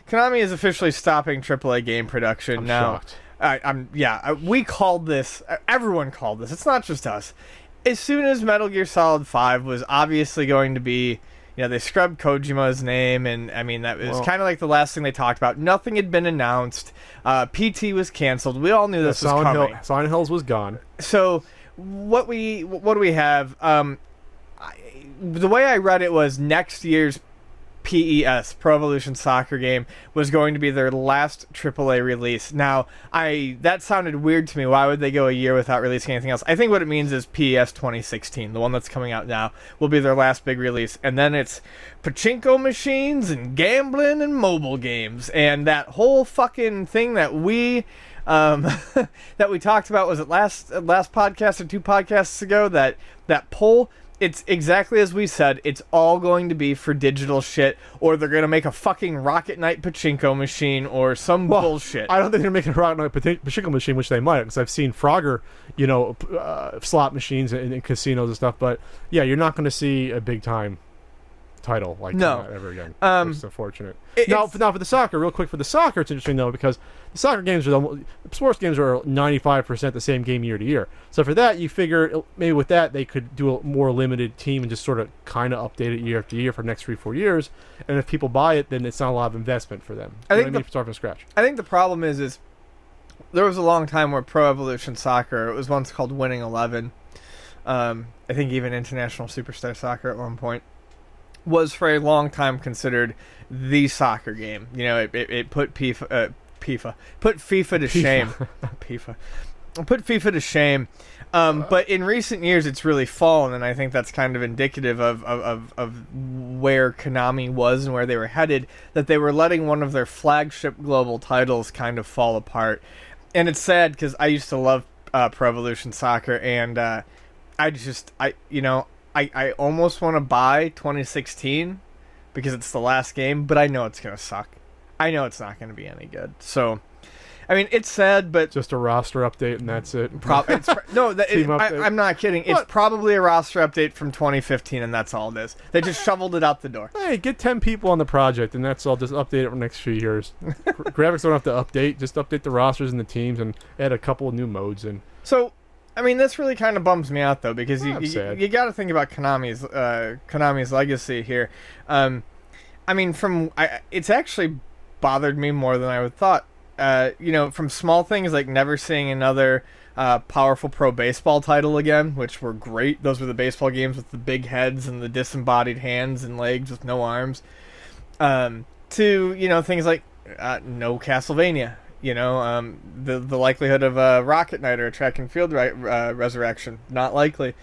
Konami is officially stopping AAA game production now. Shocked. We called this. Everyone called this. It's not just us. As soon as Metal Gear Solid 5 was obviously going to be, they scrubbed Kojima's name, and I mean that was kind of like the last thing they talked about. Nothing had been announced. PT was canceled. We all knew this was coming. Silent Hills was gone. So what do we have? The way I read it was next year's PES, Pro Evolution Soccer game, was going to be their last AAA release. Now, that sounded weird to me. Why would they go a year without releasing anything else? I think what it means is PES 2016, the one that's coming out now, will be their last big release. And then it's pachinko machines and gambling and mobile games. And that whole fucking thing that we that we talked about, was it last podcast or 2 podcasts ago, that poll. It's exactly as we said. It's all going to be for digital shit, or they're going to make a fucking Rocket Knight pachinko machine or some bullshit. I don't think they're making a Rocket Knight pachinko machine, which they might, because I've seen Frogger, slot machines in casinos and stuff. But yeah, you're not going to see a big time title like that ever again. Which is unfortunate. Now for the soccer, real quick, it's interesting though, because the soccer games sports games are 95% the same game year to year. So for that, you figure maybe with that they could do a more limited team and just sort of kind of update it year after year for the next 3-4 years. And if people buy it, then it's not a lot of investment for them. I think start from scratch. I think the problem is there was a long time where Pro Evolution Soccer, it was once called Winning 11. I think even International Superstar Soccer at one point was for a long time considered the soccer game. It put put FIFA to shame. Put FIFA to shame. But in recent years, it's really fallen, and I think that's kind of indicative of where Konami was and where they were headed, that they were letting one of their flagship global titles kind of fall apart. And it's sad, because I used to love Pro Evolution Soccer, and I almost want to buy 2016 because it's the last game, but I know it's going to suck. I know it's not going to be any good. So, I mean, it's sad, but... Just a roster update and that's it. I'm not kidding. What? It's probably a roster update from 2015 and that's all it is. They just shoveled it out the door. Hey, get 10 people on the project and that's all. Just update it for the next few years. Graphics don't have to update. Just update the rosters and the teams and add a couple of new modes in. So... I mean, this really kind of bums me out, though, because you got to think about Konami's legacy here. I mean, it's actually bothered me more than I would thought. From small things like never seeing another powerful pro baseball title again, which were great. Those were the baseball games with the big heads and the disembodied hands and legs with no arms. To things like no Castlevania. The likelihood of a Rocket Knight or a track and field resurrection, not likely.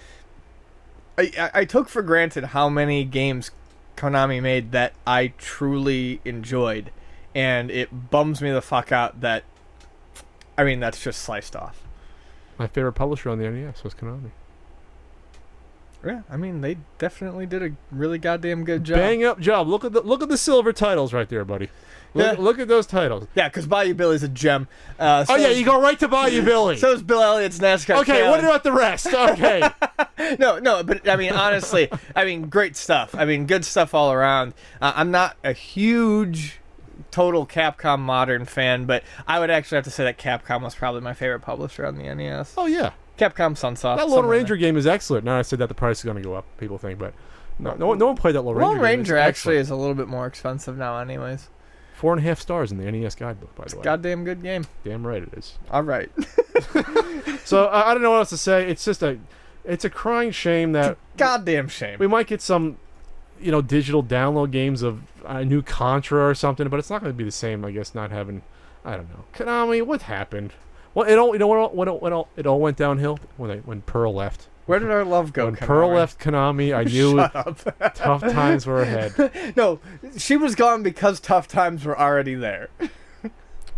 I took for granted how many games Konami made that I truly enjoyed, and it bums me the fuck out that, that's just sliced off. My favorite publisher on the NES was Konami. Yeah, they definitely did a really goddamn good job. Bang up job. Look at the silver titles right there, buddy. Look at those titles. Yeah, because Bayou Billy's a gem. You go right to Bayou Billy. So is Bill Elliott's NASCAR. Okay, what about the rest? Okay. No, but honestly, great stuff. Good stuff all around. I'm not a huge total Capcom Modern fan, but I would actually have to say that Capcom was probably my favorite publisher on the NES. Oh, yeah. Capcom Sunsoft. That Lone Ranger game is excellent. Now I said that the price is going to go up, people think, but no one played that Lone Ranger game. Lone Ranger actually is a little bit more expensive now anyways. 4.5 stars in the NES guidebook, by the way. Goddamn good game. Damn right it is. All right. So I don't know what else to say. It's just it's a crying shame that... Goddamn shame. We might get some, digital download games of a new Contra or something, but it's not going to be the same, I guess, not having... I don't know. Konami, what happened? Well, it all went downhill when Pearl left. Where did our love go, When Konami? Pearl left Konami, I knew tough times were ahead. No, she was gone because tough times were already there.